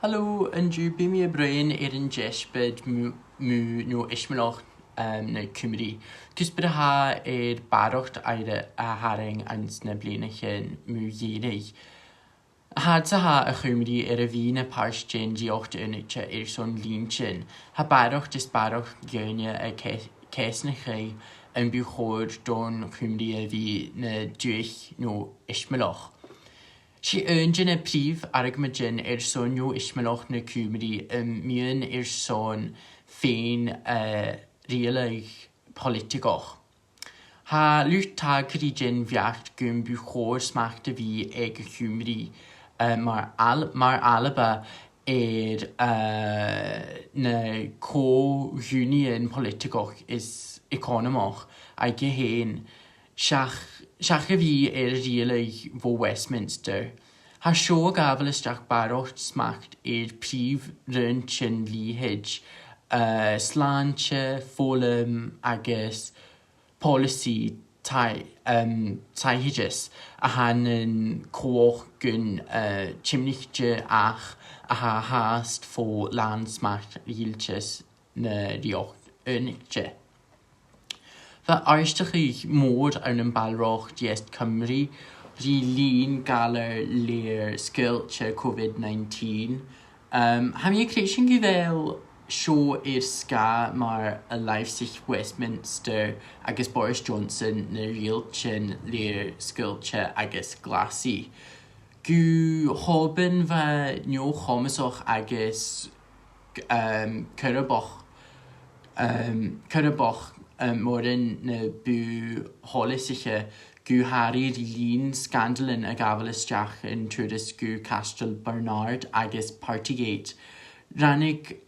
Hallo, yn dwi bym i brain yn jesbyd no ismaloch na Cymru. Cys bydd ha barocht aire a haring ans na blinachyn mwyedig. Had sa ha a Cymru a fi na pars jen diocht unitcha son linchin. Ha barocht is baroch gynne a kesnachai yn buchod don Cymru a fi na duich no ismaloch. Si ynjyn y prif argymydyn son yw ismaloch na Cymru miyn son ffein realaig politigoch. Ha lwt tag rydyn fiacht gym buchor smacht fi eg Cymru mar alaba na co-union politigoch is economoch ag hyn Siach fi realaig fo Westminster. Ha sio gafel ystach barocht smacht prif rynt yn lihid slanche, folum agos policy taihidus a han yn coch gyn chimnichtje ach a ha haast fo landsmacht rieltjes na riocht unitje. Fa aistach ich môr yn balroch diest Cymru, ri lun galer leir sgiltje COVID-19. Ham je creation gyfel sio ska mar a Leipzig Westminster agos Boris Johnson na rieltjen leir sgiltje agos glasi. Gw hoben va nio chomasoch agos Cyrraboch Morin na bu holisiche gu Harry lin scandalin a gavelistach in Trudis gu Castle Bernard agis Partygate. Rannig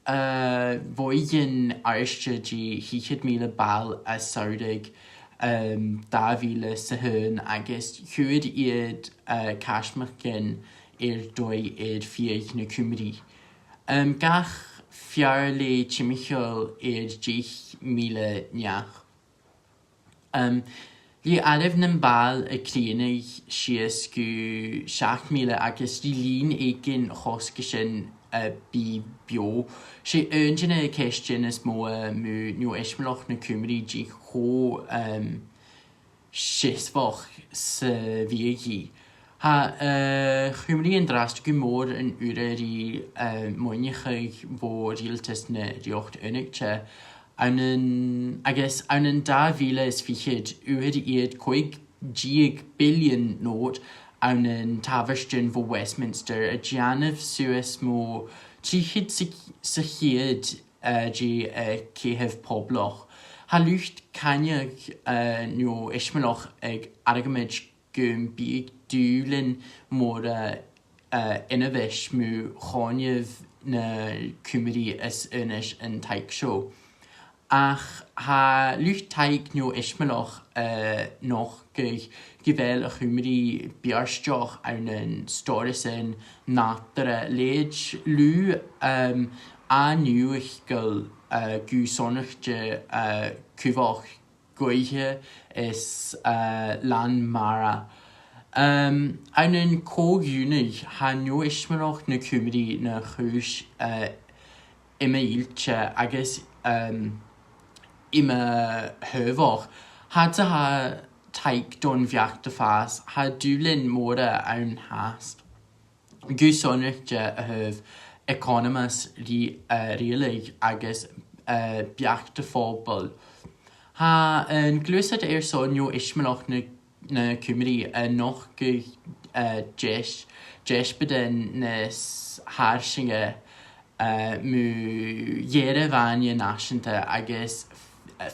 voigen aristegi hichid mila bal a sardig da vile sahun agis huid ied cashmachgin doi fiech na Cymru. Gach Fiarle chimichol dich mile niach. Li alef nan bal a cleanig sies gu 6 mile agos li lin egin hoskishin Bhidio. Si ynjyn a cestyn ys moa mu nw esmloch na Cymru dich ho sisfoch sy fiegi. Ha Cymru yn drast gymor yn urer i mwynhau fo rialtas na riocht unigtje. Agos yn da fila is fichyd ured ied 20 billion nod yn tafystyn fo Westminster a gianaf sues mo trichyd sychyd gi cehef pobloch. Ha lwcht caniag nw ismaloch ag argymyd gym big dŵlin mor inafis mu choniaf na Cymru is ynish yn taig sio. Ach ha lwch taig nw ismaloch noch gyfel y Cymru biarstioch yn storis yn natra leid lw a nw ich gul gw sonach cyfoch gwyhe is lan mara. Einen co-unig ha nw ismaloch na Cymru na chwys ima iltje agos ima hyfoch. Had ha taig don fiach dy ffas, ha dŵlin mora awn hast. Gw sonach a hyf economas rialig agos biach dy phobl. Ha yn glwysad son nw ismaloch na Cymru noch jes bydden nes harsinge mu Yerevania nascenta agos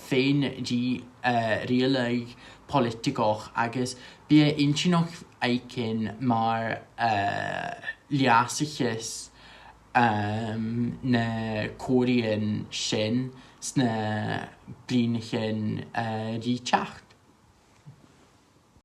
fein di realaig politigoch agos bia inchinoch eikin mar liasiches na Korean shin sna blinchen richach.